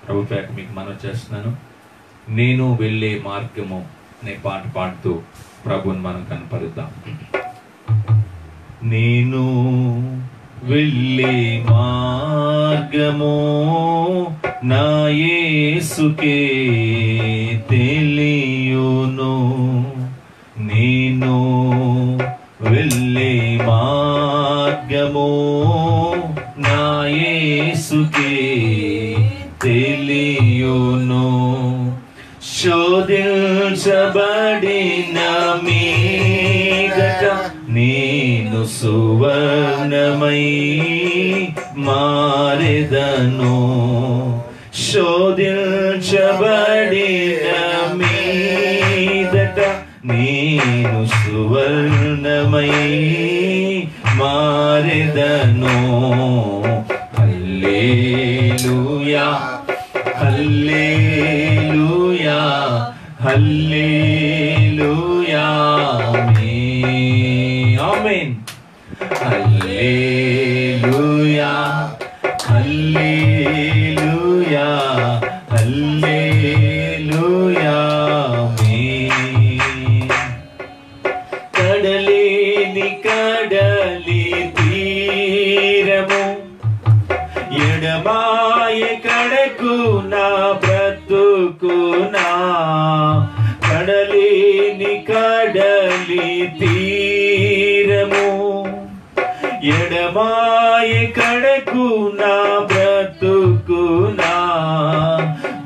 ప్రభు పేట మీకు మనవి చేస్తున్నాను. నేను వెళ్ళే మార్గము అనే పాట పాడుతూ ప్రభుని మనం కనపరుద్దాం. నేను వెళ్ళే మార్గము నా యేసుకే తెలియును. నేను వెళ్ళే మార్గము నా యేసుకే తెలియును. శోధించబడిన మీదట నేను సువర్ణమై మారెదను. శోధించబడిన మీదట నేను సువర్ణమై మారెదను. హల్లెలూయా హల్లెలూయా హల్లెలూయా ఆమేన్. హల్లెలూయా హల్లెలూయా హల్లెలూయా కడలేని కడలి తీరము ఎడమాయ కడకు నా బ్రతుకునా. కడలేని కడలి తీరము ఎడమాయ కడకు నా బ్రతుకునా.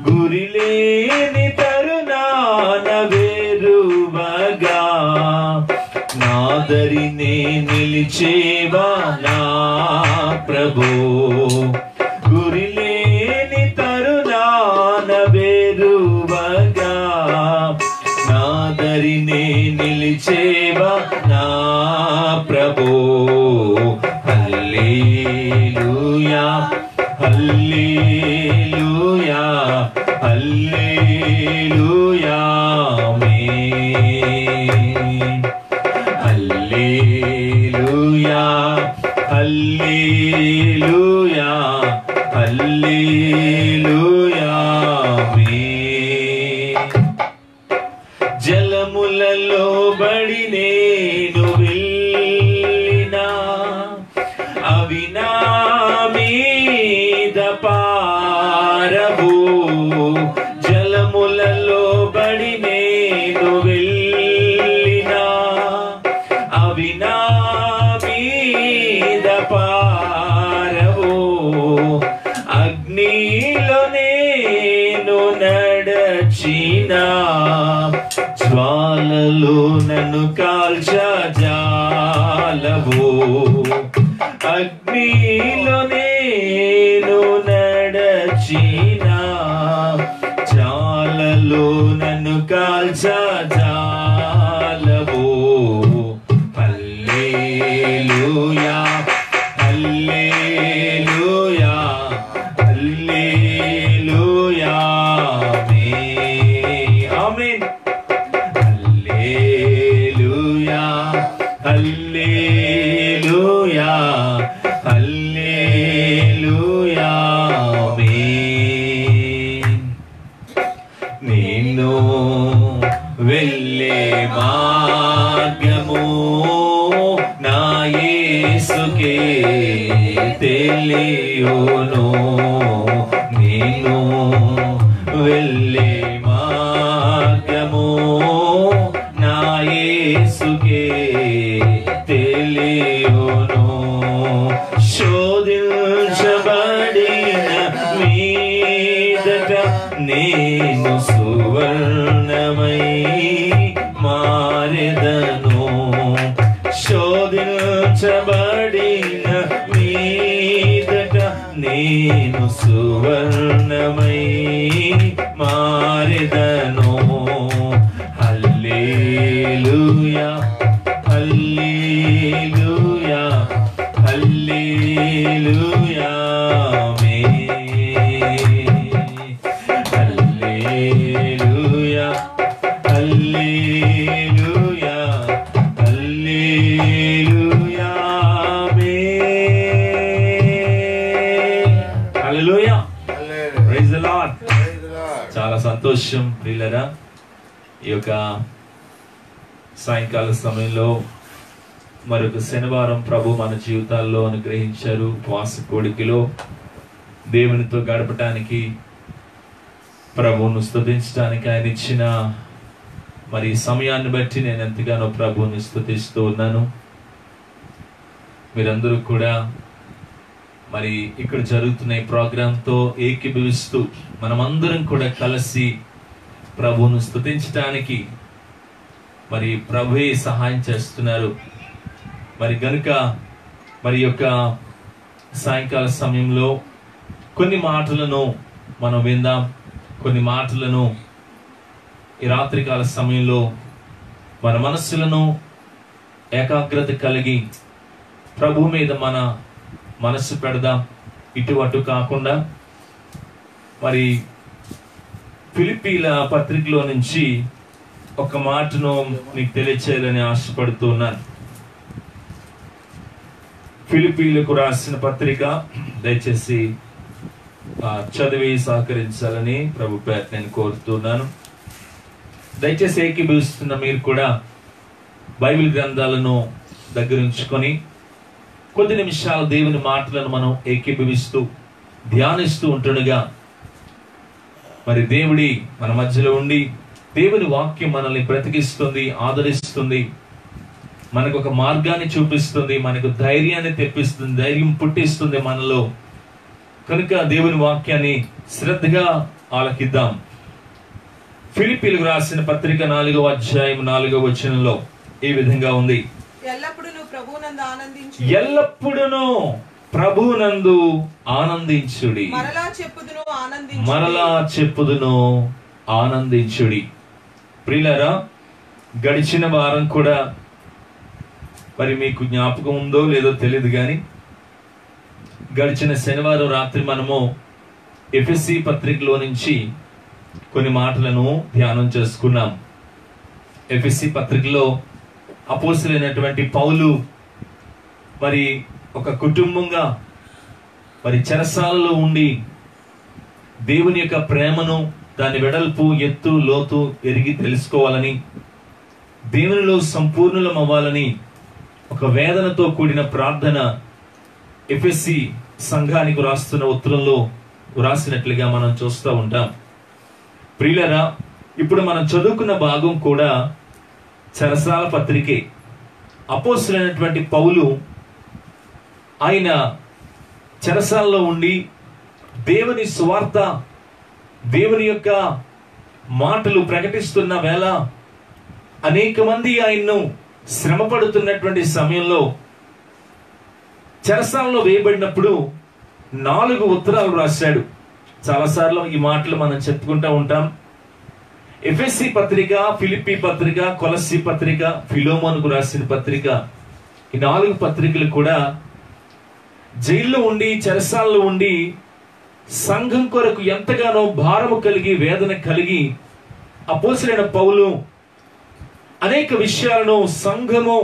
గురిలేని తరుణాన వేరువగా నాదరినే నిలిచేవా నా ప్రభు. గురిలేని తరుణాన వేరువగా నాదరినే నిలిచేవా నా ప్రభు. హల్లెలూయా హల్లెలూయా హల్లెలూయా ఆమేన్. హల్లెలూయా హల్లెలూయా హల్లెలూయా ఆమేన్. జలములలో బడి నేను వెళ్ళినా అవి నా మీద పారవు. జలములలో బడి నేను వెళ్ళినా అవి నా మీద పారవు. అగ్నిలో నేను నడచినా జ్వాలలు నన్ను కాల్చజాలవు. అగ్నిలో నేను నడచినా జ్వాలలు నన్ను కాల్చజాలవు. హల్లెలూయా హల్లెలూయా హల్లెలూయా ఆమేన్. హల్లెలూయా హల్లెలూయా హల్లెలూయా ఆమేన్. నేను వెళ్ళే మార్గము నా యేసుకే తెలియును. నేను వెళ్ళే మార్గము నా యేసుకే తెలియును. శోధించబడిన మీదట నేను సువర్ణమై మారెదను. శోధించబడిన మీదట నేను సువర్ణమై మారెదను. హల్లెలూయా హల్లెలూయా హల్లెలూయా హల్లెలూయా హల్లెలూయా హల్లెలూయా హల్లెలూయా ప్రైజ్ ది లార్డ్. చాలా సంతోషం ప్రియులారా. ఈ యొక్క సాయంకాల సమయంలో మరొక శనివారం ప్రభు మన జీవితాల్లో అనుగ్రహించారు. ఉపవాస కోడికలో దేవునితో గడపటానికి, ప్రభువును స్తుతించడానికి ఆయన ఇచ్చిన మరి సమయాన్ని బట్టి నేను ఎంతగానో ప్రభువుని స్తుతిస్తూ ఉన్నాను. మీరందరూ కూడా మరి ఇక్కడ జరుగుతున్న ఈ ప్రోగ్రాంతో ఏకీభవిస్తూ మనమందరం కూడా కలిసి ప్రభువును స్తుతించడానికి మరి ప్రభువే సహాయం చేస్తున్నారు. మరి గనుక మరి యొక్క సాయంకాల సమయంలో కొన్ని మాటలను మనం విందాం. కొన్ని మాటలను ఈ రాత్రికాల సమయంలో మన మనస్సులను ఏకాగ్రత కలిగి ప్రభు మీద మన మనస్సు పెడదాం. ఇటు అటు కాకుండా మరి ఫిలిప్పీల పత్రికలో నుంచి ఒక మాటను మీకు తెలియచేయాలని ఆశపడుతున్నాను. ఫిలిప్పీలకు రాసిన పత్రిక దయచేసి చదివి సహకరించాలని ప్రభు పేరు నేను కోరుతున్నాను. దయచేసి ఏకీభవిస్తున్న మీరు కూడా బైబిల్ గ్రంథాలను దగ్గర ఉంచుకొని కొద్ది నిమిషాలు దేవుని మాటలను మనం ఏకీభవిస్తూ ధ్యానిస్తూ ఉంటుండగా మరి దేవుడి మన మధ్యలో ఉండి దేవుని వాక్యం మనల్ని బ్రతికిస్తుంది, ఆదరిస్తుంది, మనకు ఒక మార్గాన్ని చూపిస్తుంది, మనకు ధైర్యాన్ని తెప్పిస్తుంది, ధైర్యం పుట్టిస్తుంది మనలో. కనుక దేవుని వాక్యాన్ని శ్రద్ధగా ఆలకిద్దాం. ఫిలిప్పీలకు రాసిన పత్రిక 4వ అధ్యాయం 4వ వచనంలో ఈ విధంగా ఉంది. ఎల్లప్పుడూ ప్రభువునందు ఆనందించుడి, మరలా చెప్పుదును ఆనందించుడి. ప్రియులారా, గడిచిన వారం కూడా మరి మీకు జ్ఞాపకం ఉందో లేదో తెలియదు కానీ గడిచిన శనివారం రాత్రి మనము ఎఫెసీ పత్రికలో నుంచి కొన్ని మాటలను ధ్యానం చేసుకున్నాం. ఎఫెసీ పత్రికలో అపోస్తలుడైనటువంటి పౌలు మరి ఒక కుటుంబంగా మరి చెరసాలలో ఉండి దేవుని యొక్క ప్రేమను, దాని వెడల్పు, ఎత్తు, లోతు ఎరిగి తెలుసుకోవాలని, దేవునిలో సంపూర్ణులం అవ్వాలని ఒక వేదనతో కూడిన ప్రార్థన ఎఫెసీ సంఘానికి రాస్తున్న ఉత్తరంలో రాసినట్లుగా మనం చూస్తూ ఉంటాం. ప్రియులారా, ఇప్పుడు మనం చదువుకున్న భాగం కూడా చెరసాల పత్రికే. అపోస్తలుడైనటువంటి పౌలు ఆయన చెరసాలలో ఉండి దేవుని సువార్త, దేవుని యొక్క మాటలు ప్రకటిస్తున్న వేళ అనేక మంది ఆయన్ను శ్రమపడుతున్నటువంటి సమయంలో చెరసాలలో వేయబడినప్పుడు 4 ఉత్తరాలు రాశాడు. చాలాసార్లు ఈ మాటలు మనం చెప్పుకుంటూ ఉంటాం. ఎఫెసీ పత్రిక, ఫిలిప్పీ పత్రిక, కొలస్సీ పత్రిక, ఫిలోమోనుకు రాసిన పత్రిక, ఈ 4 పత్రికలు కూడా జైల్లో ఉండి, చెరసాలలో ఉండి సంఘం కొరకు ఎంతగానో భారము కలిగి, వేదన కలిగి అపోస్తలుడైన పౌలు అనేక విషయాలను సంఘము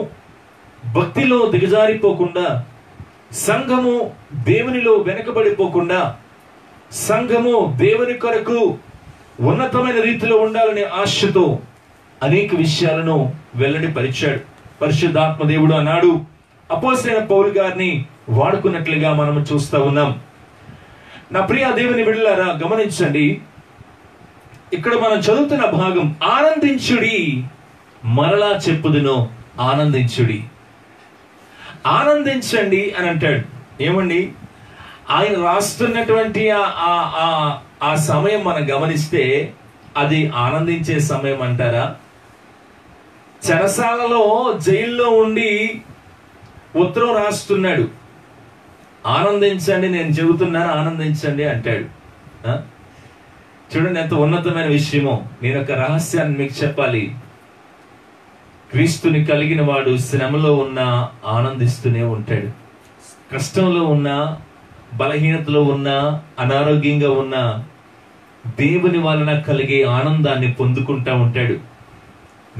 భక్తిలో దిగజారిపోకుండా, సంఘము దేవునిలో వెనకబడిపోకుండా, సంఘము దేవుని కొరకు ఉన్నతమైన రీతిలో ఉండాలనే ఆశతో అనేక విషయాలను వెల్లడిపరిచాడు. పరిశుద్ధాత్మ దేవుడు అన్నాడు అపోస్తలుడైన పౌలు గారిని వాడుకున్నట్లుగా మనము చూస్తూ ఉన్నాం. నా ప్రియ దేవుని బిడ్డలారా, గమనించండి, ఇక్కడ మనం చదువుతున్న భాగం ఆనందించుడి, మరలా చెప్పుదును ఆనందించుడి. ఆనందించండి అని అంటాడు. ఏమండి, ఆయన రాస్తున్నటువంటి ఆ సమయం మనం గమనిస్తే అది ఆనందించే సమయం అంటారా? చెరసాలలో, జైల్లో ఉండి ఉత్తరం రాస్తున్నాడు. ఆనందించండి, నేను చెబుతున్నాను ఆనందించండి అంటాడు. చూడండి ఎంత ఉన్నతమైన విషయమో. నేను ఒక రహస్యాన్ని మీకు చెప్పాలి. క్రీస్తుని కలిగిన వాడు శ్రమలో ఉన్నా ఆనందిస్తూనే ఉంటాడు. కష్టంలో ఉన్నా, బలహీనతలో ఉన్నా, అనారోగ్యంగా ఉన్నా దేవుని వలన కలిగే ఆనందాన్ని పొందుకుంటా ఉంటాడు.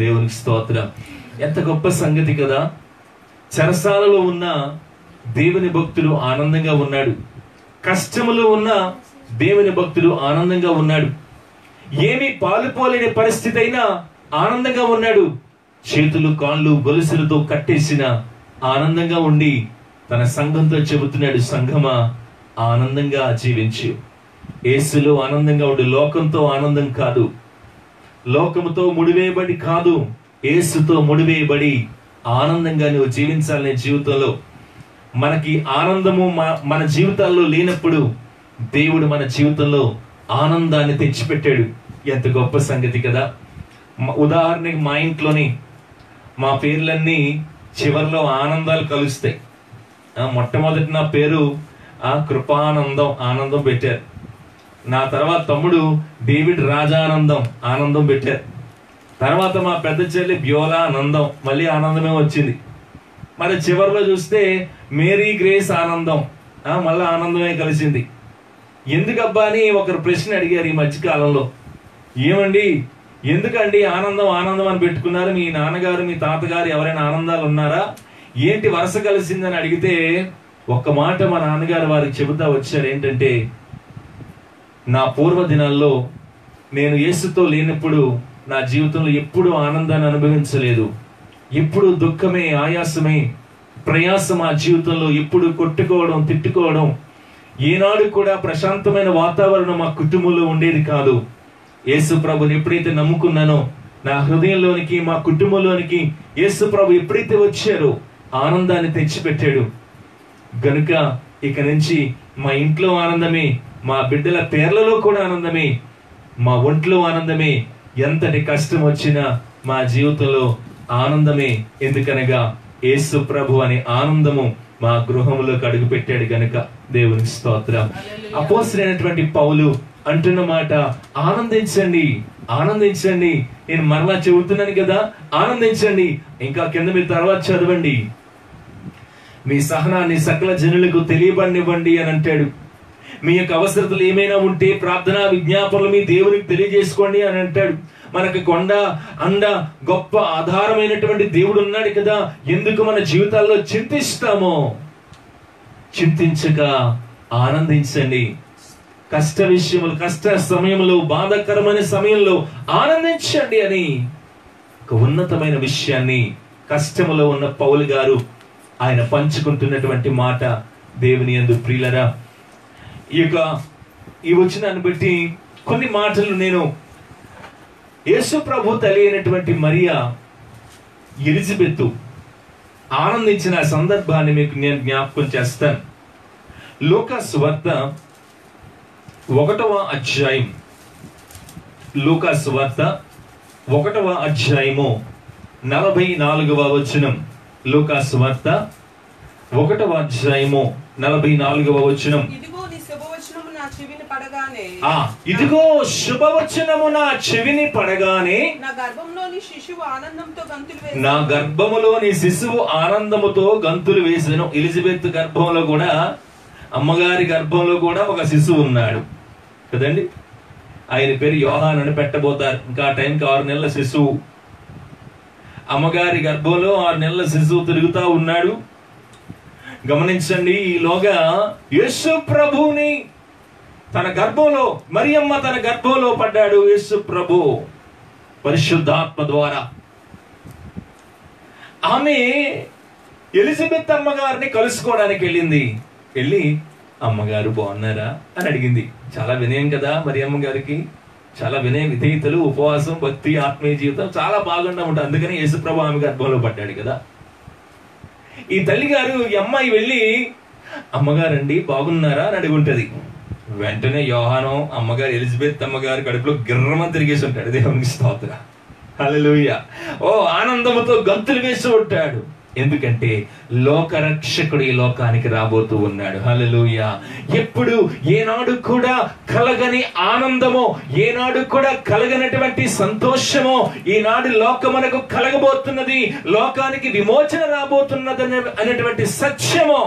దేవునికి స్తోత్రం. ఎంత గొప్ప సంగతి కదా. చెరసాలలో ఉన్న దేవుని భక్తుడు ఆనందంగా ఉన్నాడు. కష్టములో ఉన్న దేవుని భక్తుడు ఆనందంగా ఉన్నాడు. ఏమీ పాలుపోలేని పరిస్థితి అయినా ఆనందంగా ఉన్నాడు. చేతులు కాళ్ళు గొలుసులతో కట్టేసిన ఆనందంగా ఉండి తన సంఘంతో చెబుతున్నాడు, సంఘమా ఆనందంగా జీవించు, యేసులో ఆనందంగా ఉండు. లోకంతో ఆనందం కాదు, లోకముతో ముడివేయబడి కాదు, యేసుతో ముడివేయబడి ఆనందంగా నువ్వు జీవించాలనే జీవితంలో. మనకి ఆనందము మన జీవితాల్లో లేనప్పుడు దేవుడు మన జీవితంలో ఆనందాన్ని తెచ్చిపెట్టాడు. ఎంత గొప్ప సంగతి కదా. ఉదాహరణకి మా ఇంట్లోని మా పేర్లన్నీ చివరిలో ఆనందాలు కలుస్తాయి. మొట్టమొదటి నా పేరు కృపానందం, ఆనందం పెట్టారు. నా తర్వాత తమ్ముడు డేవిడ్ రాజానందం, ఆనందం పెట్టారు. తర్వాత మా పెద్ద చెల్లి బ్యోలానందం, మళ్ళీ ఆనందమే వచ్చింది. మరి చివరిలో చూస్తే మేరీ గ్రేస్ ఆనందం, మళ్ళీ ఆనందమే కలిసింది. ఎందుకబ్బా అని ఒకరు ప్రశ్న అడిగారు ఈ మధ్యకాలంలో. ఏమండి, ఎందుకండి ఆనందం ఆనందం అని పెట్టుకున్నారు? మీ నాన్నగారు మీ తాతగారు ఎవరైనా ఆనందాలు ఉన్నారా? ఏంటి వరుస కలిసిందని అడిగితే ఒక్క మాట మా నాన్నగారు వారికి చెబుతా వచ్చారు. ఏంటంటే, నా పూర్వ దినాల్లో నేను యేసుతో లేనప్పుడు నా జీవితంలో ఎప్పుడు ఆనందాన్ని అనుభవించలేదు. ఎప్పుడు దుఃఖమే, ఆయాసమే, ప్రయాసం ఆ జీవితంలో. ఎప్పుడు కొట్టుకోవడం, తిట్టుకోవడం. ఏనాడు కూడా ప్రశాంతమైన వాతావరణం మా కుటుంబంలో ఉండేది కాదు. యేసు ప్రభుని ఎప్పుడైతే నమ్ముకున్నానో నా హృదయంలోనికి, మా కుటుంబంలోనికి యేసు ప్రభు ఎప్పుడైతే వచ్చారో ఆనందాన్ని తెచ్చిపెట్టాడు. గనుక ఇక నుంచి మా ఇంట్లో ఆనందమే, మా బిడ్డల పేర్లలో కూడా ఆనందమే, మా ఒంట్లో ఆనందమే. ఎంతటి కష్టం వచ్చినా మా జీవితంలో ఆనందమే. ఎందుకనగా యేసు ప్రభు అనే ఆనందము మా గృహంలోకి అడుగు పెట్టాడు గనుక దేవునికి స్తోత్రం. అపోస్తలుడైనటువంటి పౌలు అంటున్న మాట, ఆనందించండి, ఆనందించండి. నేను మరలా చెబుతున్నాను కదా, ఆనందించండి. ఇంకా కింద మీరు తర్వాత చదవండి. మీ సహనాన్ని సకల జనులకు తెలియబడినివ్వండి అని అంటాడు. మీ యొక్క అవసరతలు ఏమైనా ఉంటే ప్రార్థనా విజ్ఞాపనలు మీ దేవునికి తెలియజేసుకోండి అని అంటాడు. మనకు కొండ అండ గొప్ప ఆధారమైనటువంటి దేవుడు ఉన్నాడు కదా. ఎందుకు మన జీవితాల్లో చింతిస్తామో? చింతించక ఆనందించండి. కష్ట విషయములు, కష్ట సమయంలో, బాధాకరమైన సమయంలో ఆనందించండి అని ఒక ఉన్నతమైన విషయాన్ని కష్టములో ఉన్న పౌలు గారు ఆయన పంచుకుంటున్నటువంటి మాట దేవుని యందు ప్రియులరా. ఈ వచనాన్ని బట్టి కొన్ని మాటలు నేను యేసు ప్రభు తల్లి అయినటువంటి మరియా ఎలిజబెత్ ఆనందించిన సందర్భాన్ని మీకు నేను జ్ఞాపకం చేస్తాను. లూకా సువార్త 1వ అధ్యాయం, లూకా సువార్త 1వ అధ్యాయము 44వ వచనం. లూకా సువార్త 1వ అధ్యాయము 44వ వచనం. ఇదిగో శుభవచనము నా చెవిని పడగానే నా గర్భములోని శిశువు ఆనందముతో గంతులు వేసెను. ఎలిజబెత్ గర్భంలో కూడా, అమ్మగారి గర్భంలో కూడా ఒక శిశువు ఉన్నాడు కదండి. ఆయన పేరు యోహాను అని పెట్టబోతారు. ఇంకా ఆ టైంకి 6 నెలల శిశువు. అమ్మగారి గర్భంలో 6 నెలల శిశువు తిరుగుతా ఉన్నాడు. గమనించండి. ఈలోగా యేసు ప్రభువుని తన గర్భంలో, మరియమ్మ తన గర్భంలో పడ్డాడు యేసు ప్రభు పరిశుద్ధాత్మ ద్వారా. ఆమె ఎలిజబెత్ అమ్మగారిని కలుసుకోవడానికి వెళ్ళింది. వెళ్ళి, అమ్మగారు బాగున్నారా అని అడిగింది. చాలా వినయం కదా మరియమ్మ గారికి. చాలా వినయ విధేయతలు, ఉపవాసం, భక్తి, ఆత్మీయ జీవితం చాలా బాగుండా ఉంటుంది. అందుకని యేసు ప్రభు ఆమె గర్భంలో పడ్డాడు కదా. ఈ తల్లి గారు, ఈ అమ్మాయి వెళ్ళి, అమ్మగారండి బాగున్నారా అని అడుగుంటది. వెంటనే యోహాను అమ్మగారు, ఎలిజబెత్ అమ్మగారి కడుపులో గిర్రమని తిరిగేసి ఉంటాడు. దేవునికి స్తోత్రం, హల్లెలూయా. ఓ ఆనందముతో గంతులు వేసి ఉంటాడు. ఎందుకంటే లోకరక్షకుడు ఈ లోకానికి రాబోతూ ఉన్నాడు. హల్లెలూయా. ఎప్పుడు ఏనాడు కూడా కలగని ఆనందమో, ఏనాడు కూడా కలగనటువంటి సంతోషమో ఈనాడు లోకమునకు కలగబోతున్నది. లోకానికి విమోచన రాబోతున్నది అనేటువంటి సత్యమో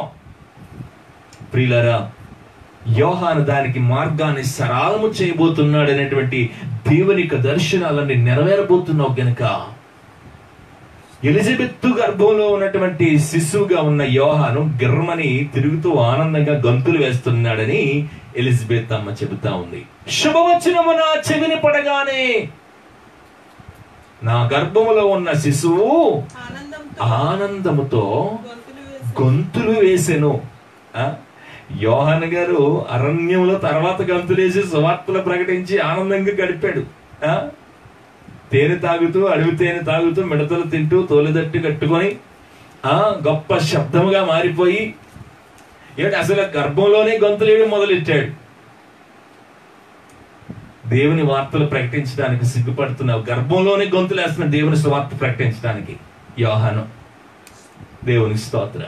ప్రియులారా, యోహాను దానికి మార్గాన్ని సరళము చేయబోతున్నాడు అనేటువంటి దేవుని యొక్క దర్శనాలన్నీ నెరవేరబోతున్నావు గనుక ఎలిజబెత్ గర్భంలో ఉన్నటువంటి శిశువుగా ఉన్న యోహాను గిర్రమని తిరుగుతూ ఆనందంగా గంతులు వేస్తున్నాడని ఎలిజబెత్ అమ్మ చెబుతా ఉంది, శుభవచనము నా చెవిని పడగానే నా గర్భములో ఉన్న శిశువు ఆనందముతో గొంతులు వేసెను. యోహాను గారు అరణ్యంలో తర్వాత గంతులేసి సువార్తలు ప్రకటించి ఆనందంగా గడిపాడు. తేనె తాగుతూ, అడవి తేనె తాగుతూ, మిడతలు తింటూ, తోలిదట్టు కట్టుకొని గొప్ప శబ్దముగా మారిపోయి అసలు గర్భంలోనే గొంతులేయడం మొదలెట్టాడు. దేవుని వార్తలు ప్రకటించడానికి సిగ్గుపడుతున్నావు, గర్భంలోనే గొంతులేస్తున్న దేవుని స్వార్త ప్రకటించడానికి యోహాను. దేవుని స్తోత్ర.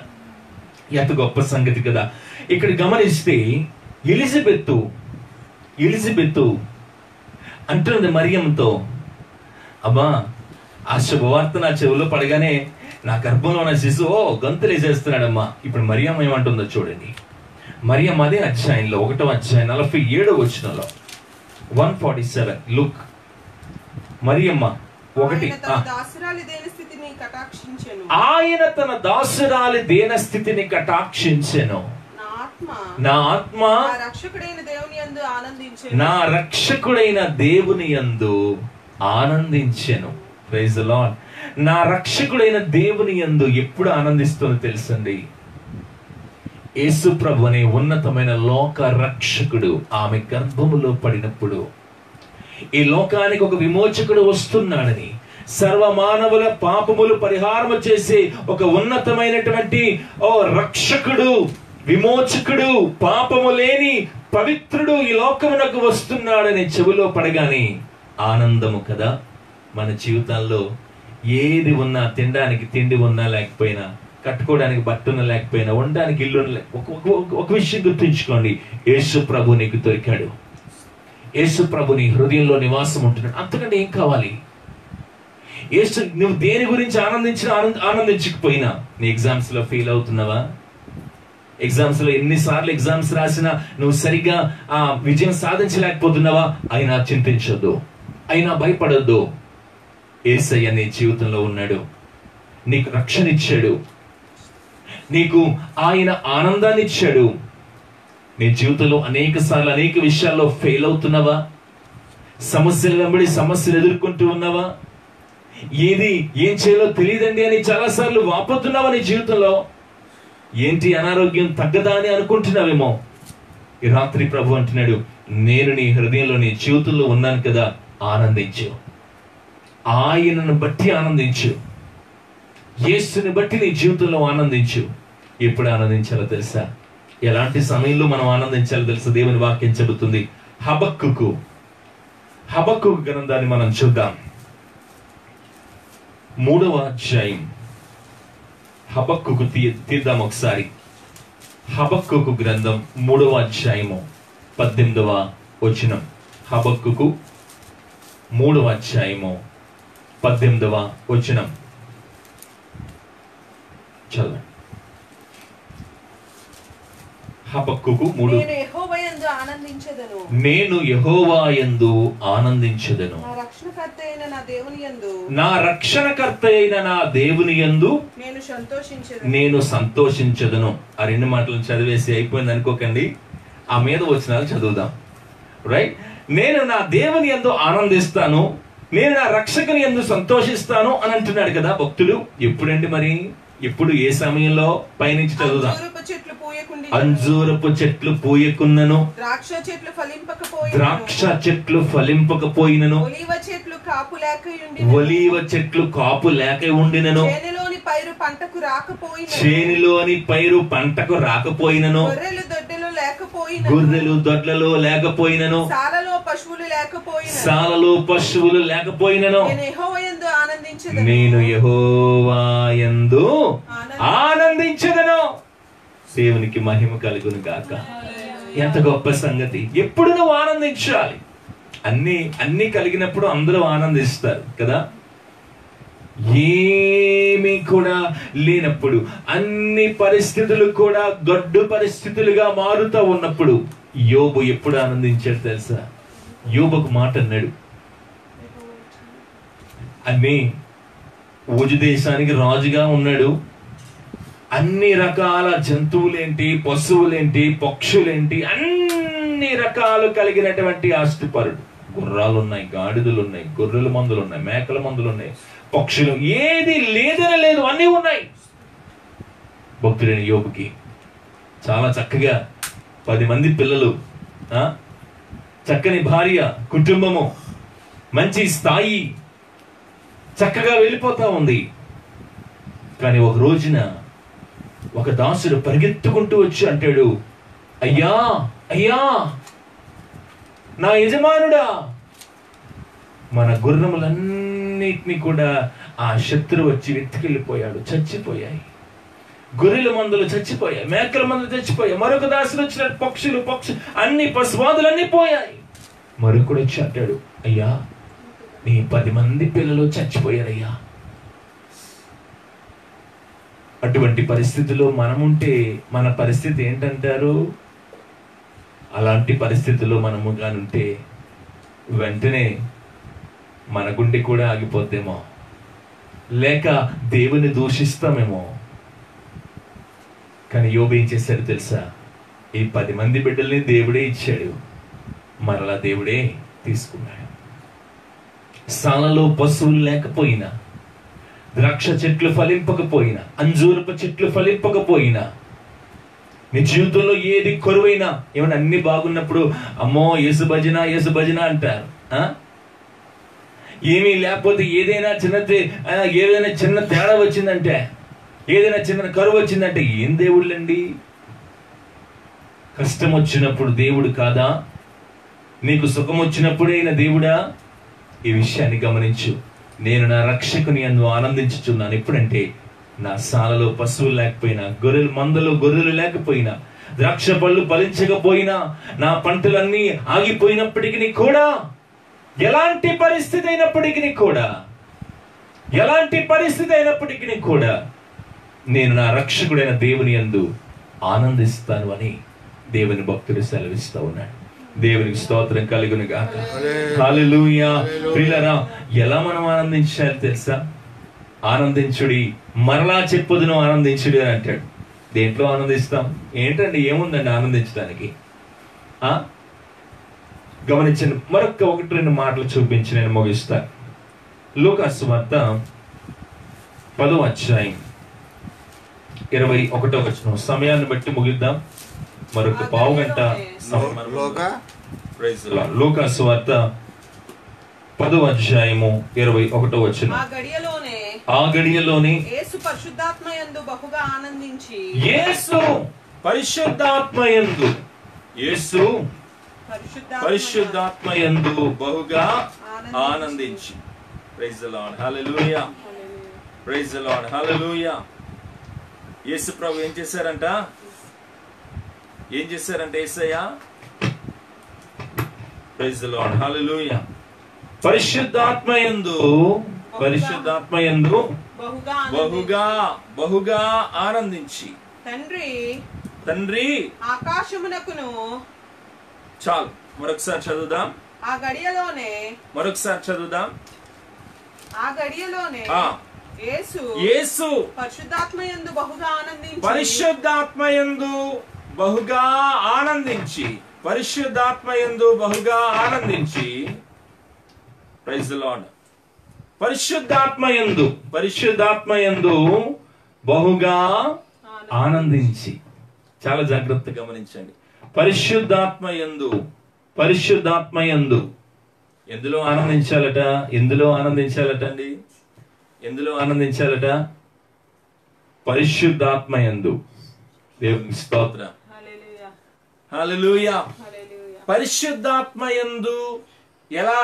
ఎంత గొప్ప సంగతి కదా. ఇక్కడ గమనిస్తే ఎలిజబెత్తు అంటున్నది మరియంతో, అమ్మా ఆ శుభవార్త నా చెవులో పడగానే నా గర్భంలో ఉన్న శిశువు గొంతులేసేస్తున్నాడమ్మా. ఇప్పుడు మరియమ్మ ఏమంటుందో చూడండి. మరియమ్మ అదే అధ్యాయంలో 1వ అధ్యాయం 47వ వచనంలో 147 లుక్. మరియమ్మ 1, ఆయన తన దాసురాలి దేనస్థితిని కటాక్షించెను. నా ఆత్మ నా రక్షకుడైన దేవుని యందు ఆనందించెను. Praise the lord. నా రక్షకుడైన దేవుని యందు ఎప్పుడు ఆనందిస్తుందో తెలుసండి, యేసు ప్రభు అనే ఉన్నతమైన లోక రక్షకుడు ఆమె గర్భములో పడినప్పుడు ఈ లోకానికి ఒక విమోచకుడు వస్తున్నాడని, సర్వమానవుల పాపములు పరిహారము చేసే ఒక ఉన్నతమైనటువంటి రక్షకుడు, విమోచకుడు, పాపము లేని పవిత్రుడు ఈ లోకమునకు వస్తున్నాడని చెవిలో పడగానే ఆనందము కదా. మన జీవితాల్లో ఏది ఉన్నా, తినడానికి తిండి ఉన్నా లేకపోయినా, కట్టుకోవడానికి బట్టను లేకపోయినా, ఉండడానికి ఇల్లు ఒక విషయం గుర్తుంచుకోండి, యేసు ప్రభు నీకు దొరికాడు. యేసు ప్రభు నీ హృదయంలో నివాసం ఉంటున్నాడు. అంతకంటే ఏం కావాలి? యేసు, నువ్వు దేని గురించి ఆనందించకపోయినా, నీ ఎగ్జామ్స్ లో ఫెయిల్ అవుతున్నావా? ఎగ్జామ్స్ లో ఎన్నిసార్లు ఎగ్జామ్స్ రాసినా నువ్వు సరిగ్గా విజయం సాధించలేకపోతున్నావా? అయినా చింతించొద్దు, అయినా భయపడొద్దు. యేసయ్య నీ జీవితంలో ఉన్నాడు, నీకు రక్షణ ఇచ్చాడు, నీకు ఆయన ఆనందాన్ని ఇచ్చాడు. నీ జీవితంలో అనేక సార్లు అనేక విషయాల్లో ఫెయిల్ అవుతున్నావా? సమస్యలు వెంబడి సమస్యలు ఎదుర్కొంటూ ఉన్నావా? ఏం చేయాలో తెలియదండి అని చాలా సార్లు వాపోతున్నావా? నీ జీవితంలో ఏంటి అనారోగ్యం తగ్గదా అని అనుకుంటున్నావేమో. ఈ రాత్రి ప్రభు అంటున్నాడు, నేను నీ హృదయంలో నీ జీవితంలో ఉన్నాను కదా, ఆనందించు. ఆయనను బట్టి ఆనందించు, యేసుని బట్టి నీ జీవితంలో ఆనందించు. ఎప్పుడు ఆనందించాలో తెలుసా? ఎలాంటి సమయంలో మనం ఆనందించాలో తెలుసా? దేవుని వాక్యం చెబుతుంది. హబక్కూకు గ్రంథాన్ని మనం చూద్దాం. 3వ అధ్యాయం. హబక్కూకు తీద్దాం ఒకసారి. హబక్కూకు గ్రంథం 3వ అధ్యాయము 18వ వచనం. హబక్కూకు 3వ అధ్యాయము 18వ వచనం చదవండి. హబక్కూకు 3. నేను యెహోవా యందు ఆనందించెదను, నా రక్షణకర్త అయిన నా దేవుని యందు నేను సంతోషించెదను. ఆ 2 మాటలు చదివేసి అయిపోయింది అనుకోకండి, ఆ మీద వచనాలు చదువుదాం. రైట్. నేను నా దేవుని యందు ఆనందిస్తాను, నేను నా రక్షకుని యందు సంతోషిస్తాను అని అంటున్నాడు కదా భక్తుడు. ఎప్పుడండి మరి? ఎప్పుడు, ఏ సమయంలో? పైనుంచి చదువుదాం. అంజూరపు చెట్లు పూయకున్నను, ద్రాక్ష చెట్లు ఫలింపకపోయినను, ఒలీవ చెట్లు కాపు లేక ఉండినను, చేనిలోని పైరు పంటకు రాకపోయినను, గొర్రెలు దొడ్లలో లేకపోయినను, సాలలో పశువులు లేకపోయినను, నేను యెహోవా యందు ఆనందించెదను. దేవునికి మహిమ కలుగును గాక. ఎంత గొప్ప సంగతి. ఎప్పుడు నువ్వు ఆనందించాలి. అన్ని కలిగినప్పుడు అందరూ ఆనందిస్తారు కదా. ఏమీ కూడా లేనప్పుడు, అన్ని పరిస్థితులు కూడా గడ్డు పరిస్థితులుగా మారుతూ ఉన్నప్పుడు యోబు ఎప్పుడు ఆనందించాడు తెలుసా? యోబుకు మాట అన్నాడు. అన్ని ఊజు దేశానికి రాజుగా ఉన్నాడు. అన్ని రకాల జంతువులేంటి, పశువులేంటి, పక్షులేంటి, అన్ని అన్ని రకాలు కలిగినటువంటి ఆస్తిపరుడు. గుర్రాలు ఉన్నాయి, గాడిదలు ఉన్నాయి, గొర్రెల మందులు ఉన్నాయి, మేకల మందులు ఉన్నాయి, పక్షులు, ఏది లేదని లేదు, అన్నీ ఉన్నాయి. భక్తుడైన యోబుకి చాలా చక్కగా 10 మంది పిల్లలు, చక్కని భార్య, కుటుంబము, మంచి స్థాయి, చక్కగా వెళ్ళిపోతా ఉంది. కానీ ఒక రోజున ఒక దాసుడు పరిగెత్తుకుంటూ వచ్చి అంటాడు, అయ్యా అయ్యా నా యజమానుడా, మన గుర్రములన్నిటినీ కూడా ఆ శత్రువు వచ్చి వెతికెళ్ళిపోయాడు, చచ్చిపోయాయి. గొర్రెల మందులు చచ్చిపోయాయి, మేకల మందులు చచ్చిపోయాయి. మరొక దాసుడు వచ్చిన పక్షులు అన్ని పశువాదులన్నీ పోయాయి. మరొకడు వచ్చి అంటాడు, అయ్యా నీ 10 మంది పిల్లలు చచ్చిపోయారయ్యా. అటువంటి పరిస్థితిలో మనముంటే మన పరిస్థితి ఏంటంటారు? అలాంటి పరిస్థితుల్లో మనము కానుంటే వెంటనే మన గుండె కూడా ఆగిపోద్దేమో, లేక దేవుని దూషిస్తామేమో. కానీ యోబు ఏం చేశాడు తెలుసా? ఈ 10 మంది బిడ్డల్ని దేవుడే ఇచ్చాడు, మరలా దేవుడే తీసుకున్నాడు. సాలలో పశువులు లేకపోయినా, ద్రాక్ష చెట్లు ఫలింపకపోయినా, అంజూరపు చెట్లు ఫలింపకపోయినా, నీ జీవితంలో ఏది కొరువైనా, ఏమన్నా అన్ని బాగున్నప్పుడు అమ్మో యేసు భజన అంటారు. ఏమీ లేకపోతే ఏదైనా చిన్న తేడా వచ్చిందంటే, ఏదైనా చిన్న కరువు వచ్చిందంటే ఏం దేవుళ్ళండి? కష్టం వచ్చినప్పుడు దేవుడు కాదా? నీకు సుఖం వచ్చినప్పుడే ఆయన దేవుడా? ఈ విషయాన్ని గమనించు. నేను నా రక్షకుని యందు ఆనందించుచున్నాను. ఎప్పుడంటే నా సాలలో పశువులు లేకపోయినా, గొర్రెలు లేకపోయినా, ద్రాక్ష పళ్ళు ఫలించకపోయినా, నా పంటలన్నీ ఆగిపోయినప్పటికీ కూడా, ఎలాంటి పరిస్థితి అయినప్పటికీ కూడా నేను నా రక్షకుడైన దేవుని యందు ఆనందిస్తాను అని దేవుని భక్తుడు సెలవిస్తా ఉన్నాడు. దేవునికి స్తోత్రం కలుగును గాక. హల్లెలూయా. ప్రియులారా, ఎలా మనం ఆనందించాలి తెలుసా? ఆనందించుడి, మరలా చెప్పుదును ఆనందించుడి అని అంటాడు. దేంట్లో ఆనందిస్తాం? ఏంటండి, ఏముందండి ఆనందించడానికి? గమనించండి. మరొక 1-2 మాటలు చూపించి నేను ముగిస్తాను. లూకాసు సువార్త 10వ అధ్యాయం 21వ వచనం. సమయాన్ని బట్టి ముగిద్దాం, మరొక పావు గంట. లూకాసు సువార్త 10వ అధ్యాయము 21వ వచనం. ఆ గడియలోనే యేసు పరిశుద్ధాత్మయందు బహుగా ఆనందించి. Praise the lord. Hallelujah. Praise the lord. Hallelujah. Yesu ప్రభు ఏం చేశారంట యేసయ్య? Praise the lord. హల్లెలూయా. పరిశుద్ధాత్మయందు బహుగా ఆనందించి. తండ్రి ఆకాశమునకును. చాలు, మరొకసారి చదువుదాం. యేసు పరిశుద్ధాత్మయందు బహుగా ఆనందించి. Praise the lord. పరిశుద్ధాత్మయందు బహుగా ఆనందించి. చాలా జాగ్రత్తగా గమనించండి. పరిశుద్ధాత్మయందు ఎందులో ఆనందించాలట? అండి ఎందులో ఆనందించాలట? పరిశుద్ధాత్మయందు. దేవునికి స్తోత్రం. హల్లెలూయా. పరిశుద్ధాత్మయందు ఎలా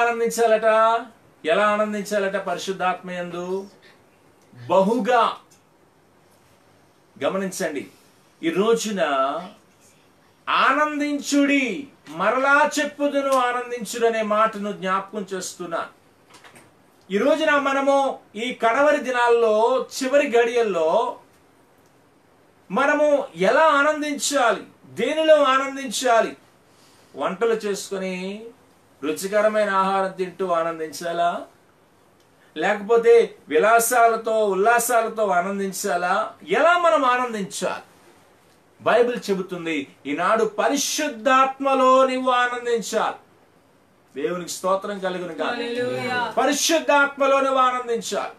ఆనందించాలట? పరిశుద్ధాత్మయందు బహుగా. గమనించండి. ఈ రోజున ఆనందించుడి, మరలా చెప్పుదును ఆనందించుడు అనే మాటను జ్ఞాపకం చేస్తున్నా. ఈ రోజున మనము ఈ కడవరి దినాల్లో, చివరి గడియల్లో మనము ఎలా ఆనందించాలి? దేనిలో ఆనందించాలి? వంటలు చేసుకొని రుచికరమైన ఆహారం తింటూ ఆనందించాలా? లేకపోతే విలాసాలతో, ఉల్లాసాలతో ఆనందించాలా? ఎలా మనం ఆనందించాలి? బైబిల్ చెబుతుంది ఈనాడు పరిశుద్ధాత్మలో నీవు ఆనందించాలి. దేవునికి స్తోత్రం కలుగును గాక. పరిశుద్ధాత్మలో నువ్వు ఆనందించాలి.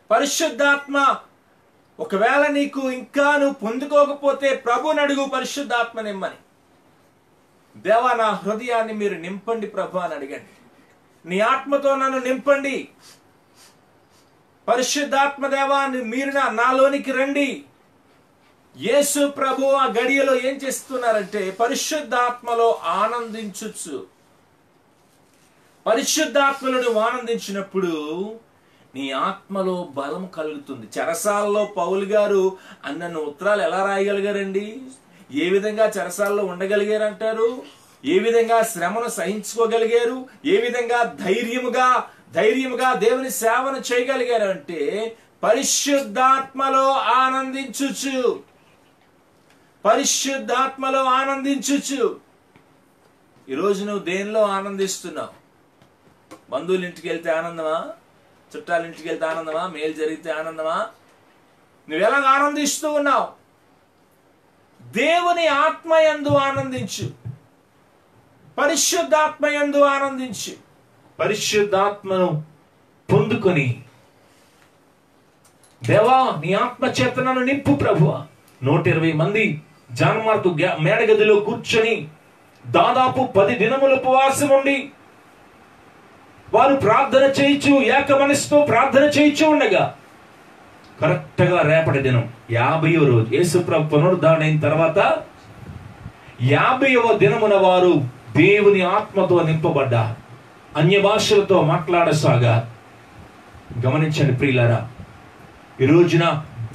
పరిశుద్ధాత్మ ఒకవేళ నీకు ఇంకా నువ్వు పొందుకోకపోతే ప్రభుని అడుగు పరిశుద్ధాత్మ నిమ్మని. దేవా నా హృదయాన్ని మీరు నింపండి ప్రభు అని అడగండి. నీ ఆత్మతో నన్ను నింపండి. పరిశుద్ధాత్మ దేవా మీరు నాలోనికి రండి. యేసు ప్రభు ఆ గడియలో ఏం చేస్తున్నారంటే పరిశుద్ధాత్మలో ఆనందించు. పరిశుద్ధాత్మలో నువ్వు ఆనందించినప్పుడు నీ ఆత్మలో బలం కలుగుతుంది. చెరసాలలో పౌలు గారు అన్న ఉత్తరాలు ఎలా రాయగలిగారండి? ఏ విధంగా చెరసాలలో ఉండగలిగారంటారు? ఏ విధంగా శ్రమను సహించుకోగలిగారు? ఏ విధంగా ధైర్యముగా దేవుని సేవను చేయగలిగారు అంటే పరిశుద్ధాత్మలో ఆనందించుచు. పరిశుద్ధాత్మలో ఆనందించుచు. ఈరోజు నువ్వు దేనిలో ఆనందిస్తున్నావు? బంధువుల ఇంటికి వెళ్తే ఆనందమా? చుట్టాల ఇంటికి వెళ్తే ఆనందమా? మేలు జరిగితే ఆనందమా? నువ్వెలా ఆనందిస్తూ ఉన్నావు? దేవుని ఆత్మయందు ఆనందించు. పరిశుద్ధాత్మయందు ఆనందించు. పరిశుద్ధాత్మను పొందుకొని దేవా నీ ఆత్మ చేత నన్ను నింపు ప్రభువా. 120 మంది జాన్మార్కు మేడగదిలో కూర్చొని దాదాపు 10 దినముల ఉపవాసం ఉండి వారు ప్రార్థన చేయించు, ఏక మనసుతో ప్రార్థన చేయించు ఉండగా కరెక్ట్ గా రేపటి దినం 50వ రోజు యేసు ప్రభు పునరుద్ధరణ అయిన తర్వాత 50వ దినమున వారు దేవుని ఆత్మతో నింపబడ్డా అన్య భాషలతో మాట్లాడసాగా. గమనించండి ప్రియులారా, ఈ రోజున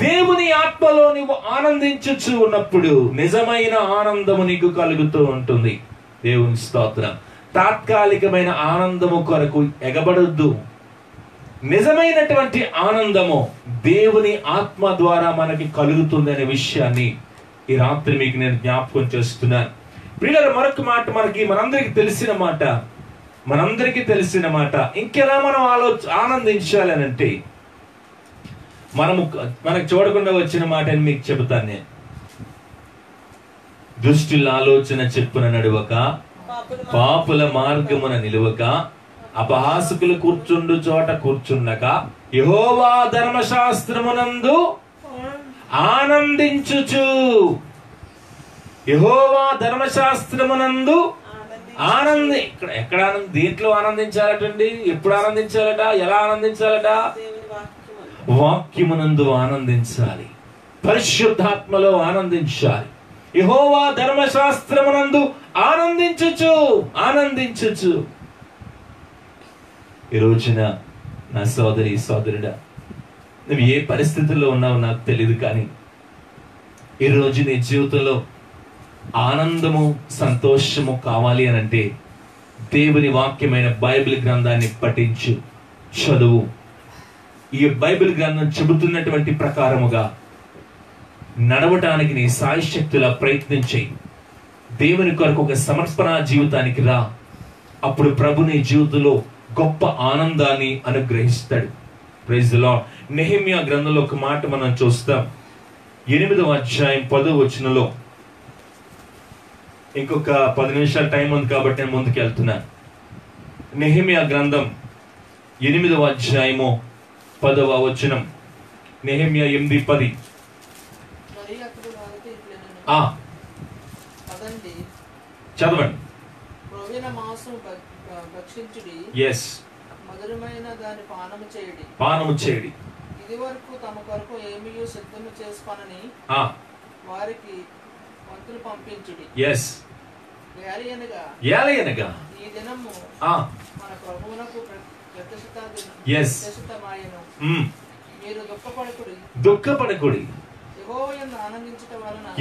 దేవుని ఆత్మలో నీవు ఆనందించు ఉన్నప్పుడు నిజమైన ఆనందము నీకు కలుగుతూ ఉంటుంది. దేవుని స్తోత్రం. తాత్కాలికమైన ఆనందము కొరకు ఎగబడొద్దు. నిజమైనటువంటి ఆనందము దేవుని ఆత్మ ద్వారా మనకి కలుగుతుంది అనే విషయాన్ని ఈ రాత్రి మీకు నేను జ్ఞాపకం చేస్తున్నాను. ప్రియులారా, మరొక మాట మనందరికీ తెలిసిన మాట ఇంకెలా మనం ఆనందించాలి అని అంటే మనకు చూడకుండా వచ్చిన మాట అని మీకు చెబుతాను నేను. దుష్టుల ఆలోచన చెప్పున నడువక, పాపుల మార్గమున నిలువక, అపహాసకులు కూర్చుండు చోట కూర్చున్నక, యెహోవా ధర్మశాస్త్రమునందు ఆనందించుచు. యెహోవా ధర్మశాస్త్రమునందు ఎక్కడ దేంట్లో ఆనందించాలటండి? ఎప్పుడు ఆనందించాలట? ఎలా ఆనందించాలట? వాక్యమునందు ఆనందించాలి. పరిశుద్ధాత్మలో ఆనందించాలి. యెహోవా ధర్మశాస్త్రమునందు ఆనందించుచు. ఈ రోజున నా సోదరుడా, నువ్వు ఏ పరిస్థితుల్లో ఉన్నావో నాకు తెలియదు, కానీ ఈరోజు నీ జీవితంలో ఆనందము సంతోషము కావాలి అని అంటే దేవుని వాక్యమైన బైబిల్ గ్రంథాన్ని పఠించు, చదువు. ఈ బైబిల్ గ్రంథం చెబుతున్నటువంటి ప్రకారముగా నడవటానికి నీ సాయశక్తులా ప్రయత్నించి దేవుని కొరకు ఒక సమర్పణ జీవితానికి రా. అప్పుడు ప్రభు నీ జీవితంలో గొప్ప ఆనందాన్ని అనుగ్రహిస్తాడు. Praise the lord. నెహెమ్యా గ్రంథంలో ఒక మాట మనం చూస్తాం. 8వ అధ్యాయం 10వ వచనంలో. ఇంకొక 10 నిమిషాల టైం ఉంది కాబట్టి నేను ముందుకు వెళ్తున్నాను. నెహెమ్యా గ్రంథం 8వ అధ్యాయము 10వ వచనం. నెహెమ్యా 8:10. చదవండి. పానము చేయడి. ఇది వరకు తమ కొరకు ఏమీయూ సిద్ధము చేసుకొనని వారికి వంతులు పంపించుడి. ఏలయనగా ఈ దినము మన ప్రభువునకు ప్రతిష్ఠితమాయెను. మీరు దుఃఖపడకుడి.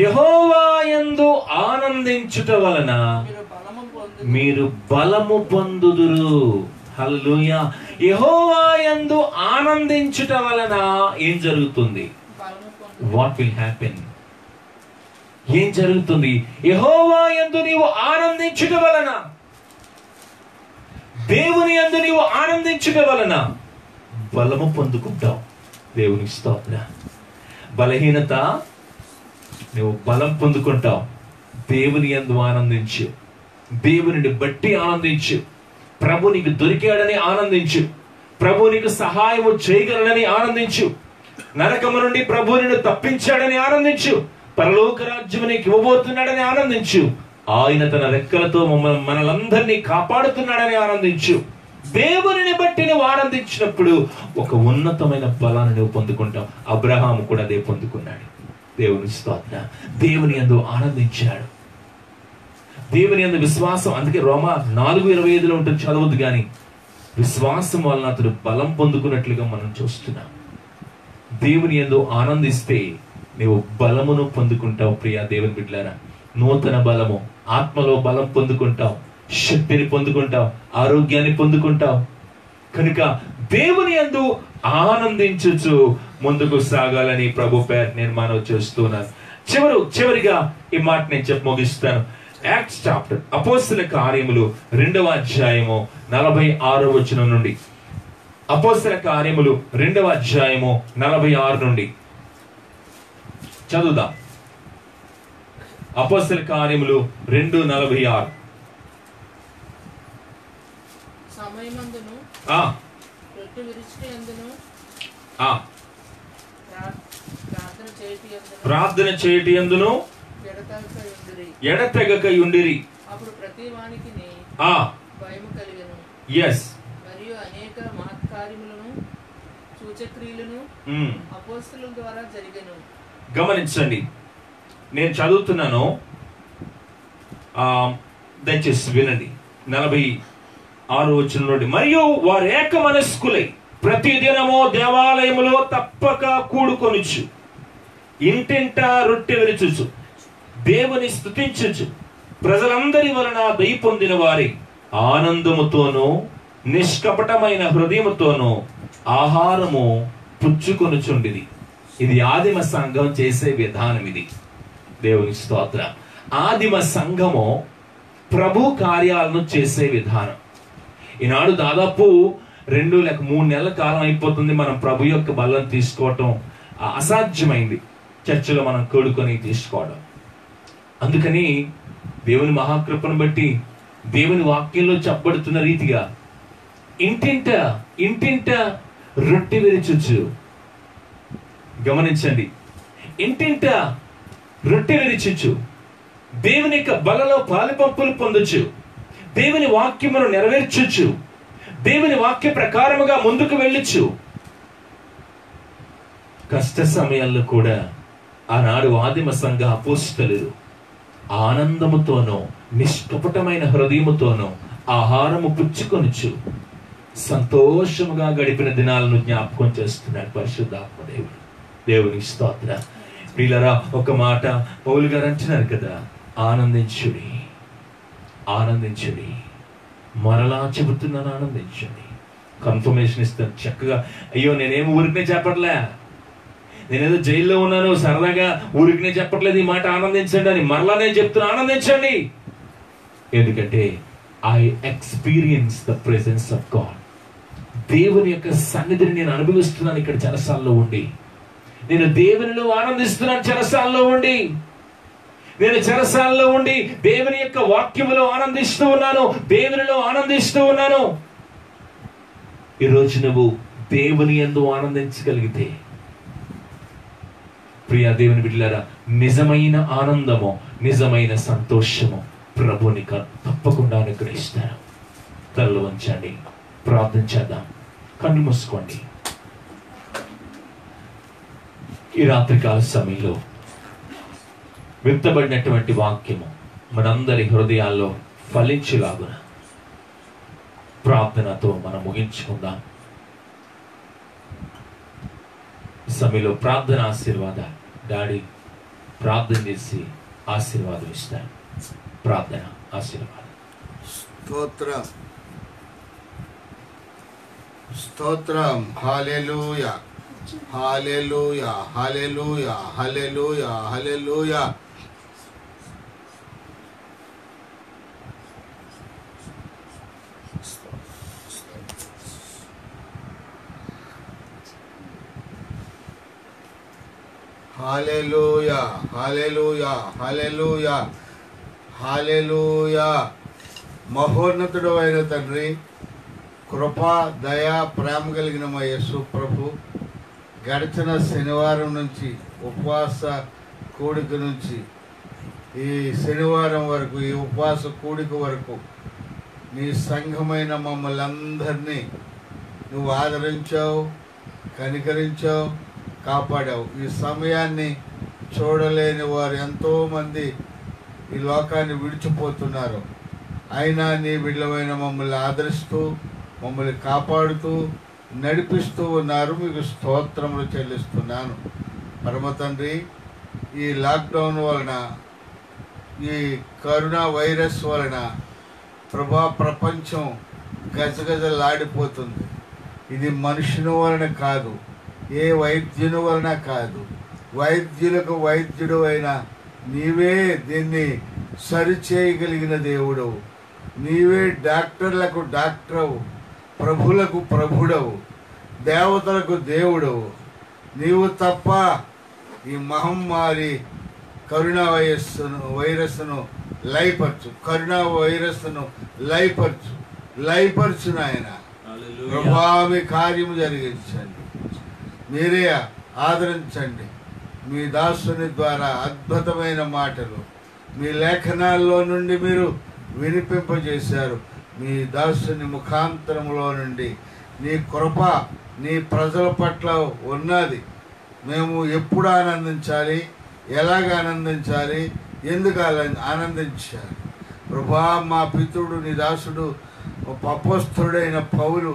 యెహోవా యందు ఆనందించుట వలన మీరు బలము పొందుదురు. హల్లెలూయా. యెహోవా యందు ఆనందించుట వలన ఏం జరుగుతుంది? What will happen? ఏం జరుగుతుంది? యెహోవా యందు నీవు ఆనందించుట వలన, దేవుని యందు నీవు ఆనందించుట వలన బలము పొందుకుంటావు. దేవునికి స్తోత్రం. బలహీనత నువ్వు బలం పొందుకుంటావు. దేవుని యందు ఆనందించు, దేవునిని బట్టి ఆనందించు, ప్రభు నీకు దొరికాడని ఆనందించు, ప్రభు నీకు సహాయము చేయగలడని ఆనందించు, నరకము నుండి ప్రభు నిన్ను తప్పించాడని ఆనందించు, పరలోక రాజ్యము నీకు ఇవ్వబోతున్నాడని ఆనందించు, ఆయన తన రెక్కలతో మనలందరినీ కాపాడుతున్నాడని ఆనందించు. దేవునిని బట్టి నువ్వు ఆనందించినప్పుడు ఒక ఉన్నతమైన బలాన్ని నువ్వు పొందుకుంటావు. అబ్రహాము కూడా అదే పొందుకున్నాడు. దేవుని స్తోత్రం. దేవుని యందు ఆనందించాడు, దేవుని యందు విశ్వాసం. అందుకే రోమా 4:25 ఉంటుంది, చదవద్దు కానీ విశ్వాసం వలన అతడు బలం పొందుకున్నట్లుగా మనం చూస్తున్నాం. దేవుని యందు ఆనందిస్తే నీవు బలమును పొందుకుంటావు. ప్రియా దేవుని బిడ్డలారా, నూతన బలము, ఆత్మలో బలం పొందుకుంటావు, శక్తిని పొందుకుంటావు, ఆరోగ్యాన్ని పొందుకుంటావు. కనుక దేవుని యందు ఆనందించుచు ముందుకు సాగాలని ప్రభు పేరు నేను మనవి చేస్తున్నాను. చివరిగా ఈ మాట నేను చెప్పి ముగిస్తాను. యాక్ట్స్ చాప్టర్, అపోస్తల కార్యములు 2వ అధ్యాయము 46వ వచనం నుండి. అపోస్తల కార్యములు 2వ అధ్యాయము 46 నుండి చదువుదాం. అపోస్తల కార్యములు 2:46. సమయమందును రొట్టె విరుచుటయందును ప్రార్థన చేయటియందును ఎడతెగక యుండిరి. అప్పుడు ప్రతి వానికిని భయము కలిగెను. మరియు అనేక మహత్కార్యములను సూచక్రియలను అపోస్తలుల ద్వారా జరిగెను. గమనించండి, నేను చదువుతున్నాను, దయచేసి వినండి. 46వ వచనం నుండి, మరియు వారు ఏక మనస్కులై ప్రతి దినము దేవాలయములో తప్పక కూడుకొనుచు, ఇంటింటా రొట్టె విరుచుచు, దేవుని స్తుతించుచు, ప్రజలందరి వలన దయ పొందిన వారి ఆనందముతోనూ నిష్కపటమైన హృదయముతోనూ ఆహారము పుచ్చుకొనుచుండిది. ఇది ఆదిమ సంఘం చేసే విధానం. ఇది దేవుని స్తోత్రం. ఆదిమ సంఘము ప్రభు కార్యాలను చేసే విధానం. ఈనాడు దాదాపు 2 లేక 3 నెలల కాలం అయిపోతుంది మనం ప్రభు యొక్క బలం తీసుకోవటం అసాధ్యమైంది, చర్చలో మనం కూడుకొని తీసుకోవడం. అందుకని దేవుని మహాకృపను బట్టి దేవుని వాక్యంలో చెప్పబడుతున్న రీతిగా ఇంటింట రొట్టె విరుచుచు. గమనించండి, ఇంటింట రొట్టె విరుచుచు, దేవుని యొక్క బలలో పాలిపంపులు పొందొచ్చు, దేవుని వాక్యమును నెరవేర్చొచ్చు, దేవుని వాక్య ప్రకారముగా ముందుకు వెళ్ళొచ్చు. కష్ట సమయాల్లో కూడా ఆనాడు ఆదిమ సంఘ అపోస్తలులు ఆనందముతోనూ నిష్కపటమైన హృదయముతోనూ ఆహారము పుచ్చుకొనుచు సంతోషముగా గడిపిన దినాలను జ్ఞాపకం చేస్తున్నాడు పరిశుద్ధాత్మ దేవుడు. దేవుని స్తోత్రం. ప్రియులారా, ఒక మాట పౌలు గారు అంటున్నారు కదా, ఆనందించుడి, ఆనందించుడి. మరలా చెబుతున్నాను, ఆనందించండి. కన్ఫర్మేషన్ ఇస్తాను చక్కగా. అయ్యో నేనేమో ఊరికనే చెప్పట్లే, నేనేదో జైల్లో ఉన్నాను సరదాగా ఊరికనే చెప్పట్లేదు ఈ మాట ఆనందించండి అని. మరలా నేను చెప్తున్నా, ఆనందించండి. ఎందుకంటే I experience the presence of God. దేవుని యొక్క సన్నిధిని నేను అనుభవిస్తున్నాను ఇక్కడ చెరసాల్లో ఉండి. నేను దేవునిలో ఆనందిస్తున్నాను చెరసాల్లో ఉండి. నేను చెరసాల్లో ఉండి దేవుని యొక్క వాక్యములో ఆనందిస్తూ ఉన్నాను, దేవునిలో ఆనందిస్తూ ఉన్నాను. ఈరోజు నువ్వు దేవుని యందు ఆనందించగలిగితే, ప్రియ దేవుని బిడ్డలారా, నిజమైన ఆనందము, నిజమైన సంతోషము ప్రభుని తప్పకుండా అనుగ్రహిస్తారు. తలలు వంచండి, ప్రార్థన చేద్దాం. కళ్ళు మూసుకోండి. ఈ రాత్రికాల సమయంలో విత్తబడినటువంటి వాక్యము మనందరి హృదయాల్లో ఫలించులాగున ప్రార్థనతో మనం ముగించుకుందాం. ఈ సమయంలో ప్రార్థన ఆశీర్వాద డాడీ ప్రార్థన చేసి ఆశీర్వాదం ఇస్తాను. ప్రార్థన ఆశీర్వాదం. స్తోత్రం, స్తోత్రం. హల్లెలూయా, హల్లెలూయా, హల్లెలూయా, హల్లెలూయా, హల్లెలూయా. హల్లెలూయా హల్లెలూయా హల్లెలూయా హల్లెలూయా. మహోన్నతుడు అయిన తండ్రి, కృపా దయా ప్రేమ కలిగిన మా యేసు ప్రభు, గడిచిన శనివారం నుంచి ఉపవాస కూడిక నుంచి ఈ శనివారం వరకు, ఈ ఉపవాస కూడిక వరకు నీ సంఘమైన మమ్మల్ని అందరినీ నువ్వు ఆదరించావు, కనికరించావు, కాపాడావు. ఈ సమయాన్ని చూడలేని వారు ఎంతోమంది ఈ లోకాన్ని విడిచిపోతున్నారు. అయినా నీ బిడ్డలమైన మమ్మల్ని ఆదరిస్తూ, మమ్మల్ని కాపాడుతూ, నడిపిస్తూ ఉన్నారు. మీకు స్తోత్రములు చెల్లిస్తున్నాను. పరమ తండ్రి, ఈ లాక్డౌన్ వలన, ఈ కరోనా వైరస్ వలన ప్రపంచం గజగజలాడిపోతుంది. ఇది మనుషుని వలన కాదు, ఏ వైద్యుని వలన కాదు. వైద్యులకు వైద్యుడు అయిన నీవే దీన్ని సరిచేయగలిగిన దేవుడవు. నీవే డాక్టర్లకు డాక్టరవు, ప్రభులకు ప్రభుడవు, దేవతలకు దేవుడవు. నీవు తప్ప ఈ మహమ్మారి కరోనా వైరస్ను లయపరచు. కరోనా వైరస్ను లయపరచు నాయన. ప్రభావి కార్యము జరిగించండి, మీరే ఆదరించండి. మీ దాసుని ద్వారా అద్భుతమైన మాటలు మీ లేఖనాల్లో నుండి మీరు వినిపింపజేశారు. మీ దాసుని ముఖాంతరములో నుండి నీ కృప నీ ప్రజల పట్ల ఉన్నది. మేము ఎప్పుడు ఆనందించాలి, ఎలాగ ఆనందించాలి, ఎందుకు ఆనందించాలి? ప్రభా, మా పితృడు నీ దాసుడు అపొస్తలుడైన పౌలు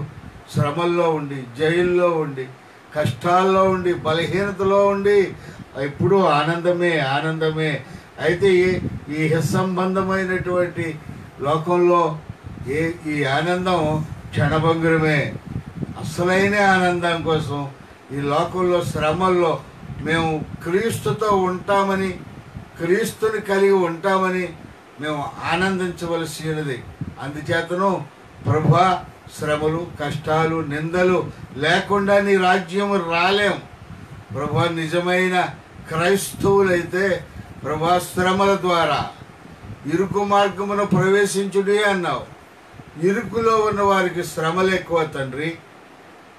శ్రమల్లో ఉండి, జైల్లో ఉండి, కష్టాల్లో ఉండి, బలహీనతలో ఉండి ఎప్పుడూ ఆనందమే ఆనందమే. అయితే ఈ సంబంధమైనటువంటి లోకంలో ఈ ఆనందం క్షణభంగురమే. అసలైన ఆనందం కోసం ఈ లోకంలో శ్రమల్లో మేము క్రీస్తుతో ఉంటామని, క్రీస్తుని కలిగి ఉంటామని మేము ఆనందించవలసినది. అందుచేతను ప్రభా, శ్రమలు, కష్టాలు, నిందలు లేకుండా నీ రాజ్యము రాలేం. ప్రభా, నిజమైన క్రైస్తవులైతే ప్రభా, శ్రమల ద్వారా ఇరుకు మార్గమును ప్రవేశించుడి అన్నావు. ఇరుకులో ఉన్న వారికి శ్రమలు ఎక్కువ తండ్రి.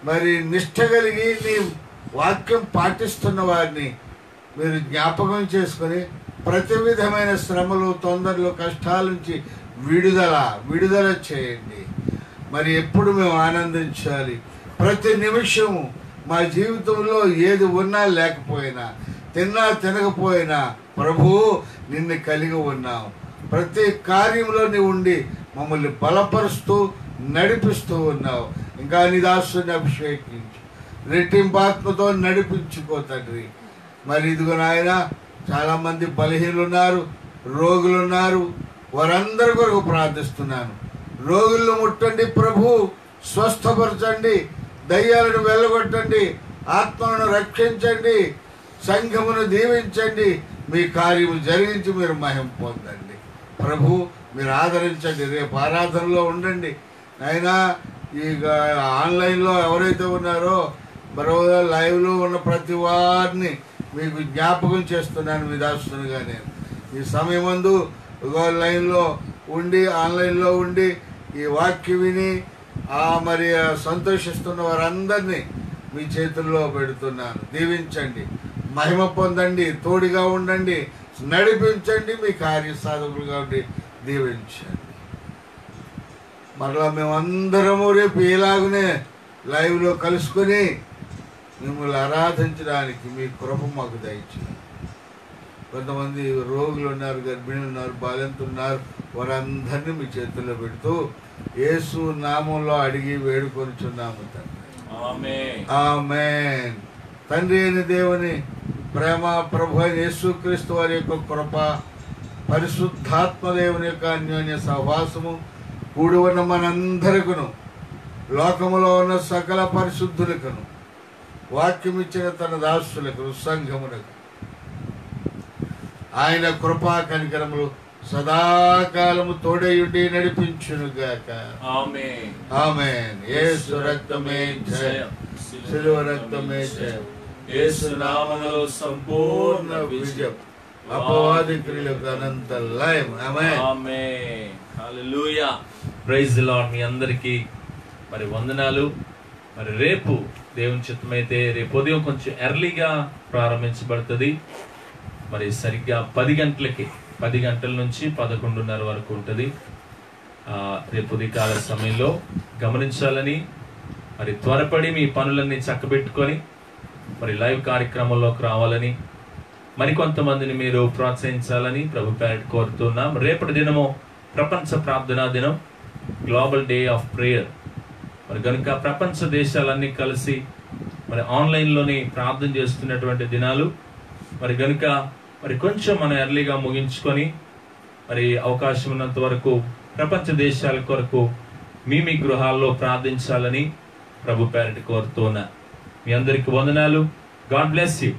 మరి నిష్ఠ కలిగి నీ వాక్యం పాటిస్తున్న వారిని మీరు జ్ఞాపకం చేసుకొని ప్రతి విధమైన శ్రమలు, తొందరలు, కష్టాల నుంచి విడుదల చేయండి. మరి ఎప్పుడు మేము ఆనందించాలి? ప్రతి నిమిషము మా జీవితంలో ఏది ఉన్నా లేకపోయినా, తిన్నా తినకపోయినా ప్రభు నిన్ను కలిగి ఉన్నావు. ప్రతి కార్యంలో నీవు ఉండి మమ్మల్ని బలపరుస్తూ నడిపిస్తూ ఉన్నావు. ఇంకా నీ దాసుని అభిషేకించు, రెట్టింపాత్మతో నడిపించుకో తండ్రి. మరి ఇదిగో నాయన, చాలామంది బలహీనులు ఉన్నారు, రోగులు ఉన్నారు. వారందరి కొరకు ప్రార్థిస్తున్నాను. రోగులను ముట్టండి ప్రభు, స్వస్థపరచండి, దయ్యాలను వెళ్ళగొట్టండి, ఆత్మలను రక్షించండి, సంఘమును దీవించండి. మీ కార్యము జరిగించి మీరు మహిమ పొందండి ప్రభు. మీరు ఆదరించండి. రేపు ఆరాధనలో ఉండండి అయినా. ఇక ఆన్లైన్లో ఎవరైతే ఉన్నారో మరో లైవ్లో ఉన్న ప్రతి వారిని మీకు జ్ఞాపకం చేస్తున్నాను. మీ దాస్తునిగా నేను ఈ సమయమందు లైన్లో ఉండి, ఆన్లైన్లో ఉండి ఈ వాక్యం విని మరి సంతోషిస్తున్న వారందరినీ మీ చేతుల్లో పెడుతున్నాను. దీవించండి, మహిమ పొందండి, తోడుగా ఉండండి, నడిపించండి. మీ కార్య సాధకులుగా ఉండి దీవించండి. మరలా మేమందరము రేపు ఇలాగనే లైవ్లో కలుసుకొని మిమ్మల్ని ఆరాధించడానికి మీ కృప మాకు దయచేయండి. కొంతమంది రోగులు ఉన్నారు, గర్భిణులు ఉన్నారు, బాలింతలు ఉన్నారు. వారందరినీ మీ చేతుల్లో పెడుతూ యేసు నామంలో అడిగి వేడుకొనిచున్నాము తండ్రి. ఆమేన్. తండ్రి అయిన దేవుని ప్రేమ, ప్రభు అయిన యేసుక్రీస్తు వారి యొక్క కృప, పరిశుద్ధాత్మ దేవుని యొక్క అన్యోన్య సహవాసము కూడి ఉన్న మనందరికను, లోకములో ఉన్న సకల పరిశుద్ధులకును, వాక్యం ఇచ్చిన తన దాసులకు, సంఘములకు ఆయన కృపా కనికరములు సదాకాలము తోడయుండి నడిపించునుగాక. ఆమేన్. యేసు రక్తమే జయం, శిలువ రక్తమే జయం. యేసు నామములో సంపూర్ణ విజయం, అపవాది క్రియలకు అనంత లయం. Amen. Amen. Hallelujah. Praise the lord. మీ అందరికీ మరి వందనాలు. మరి రేపు దేవుని చిత్తమైతే రేపు ఉదయం కొంచెం ఎర్లీగా ప్రారంభించబడుతుంది. మరి సరిగ్గా 10 గంటలకి, 10 గంటల నుంచి 11:30 వరకు ఉంటుంది. రేపు ఉదయకాల సమయంలో గమనించాలని, మరి త్వరపడి మీ పనులన్నీ చక్కబెట్టుకొని మరి లైవ్ కార్యక్రమంలోకి రావాలని, మరికొంతమందిని మీరు ప్రోత్సహించాలని ప్రభు పేరిట కోరుతున్నాం. రేపటి దినము ప్రపంచ ప్రార్థనా దినం, గ్లోబల్ డే ఆఫ్ ప్రేయర్. మరి కనుక ప్రపంచ దేశాలన్నీ కలిసి మరి ఆన్లైన్లోనే ప్రార్థన చేస్తున్నటువంటి దినాలు. మరి కనుక మరి కొంచెం మనం ఎర్లీగా ముగించుకొని మరి అవకాశం ఉన్నంత వరకు ప్రపంచ దేశాల కొరకు మీ గృహాల్లో ప్రార్థించాలని ప్రభు పేరిట కోరుతున్నా. మీ అందరికి వందనాలు. God bless you.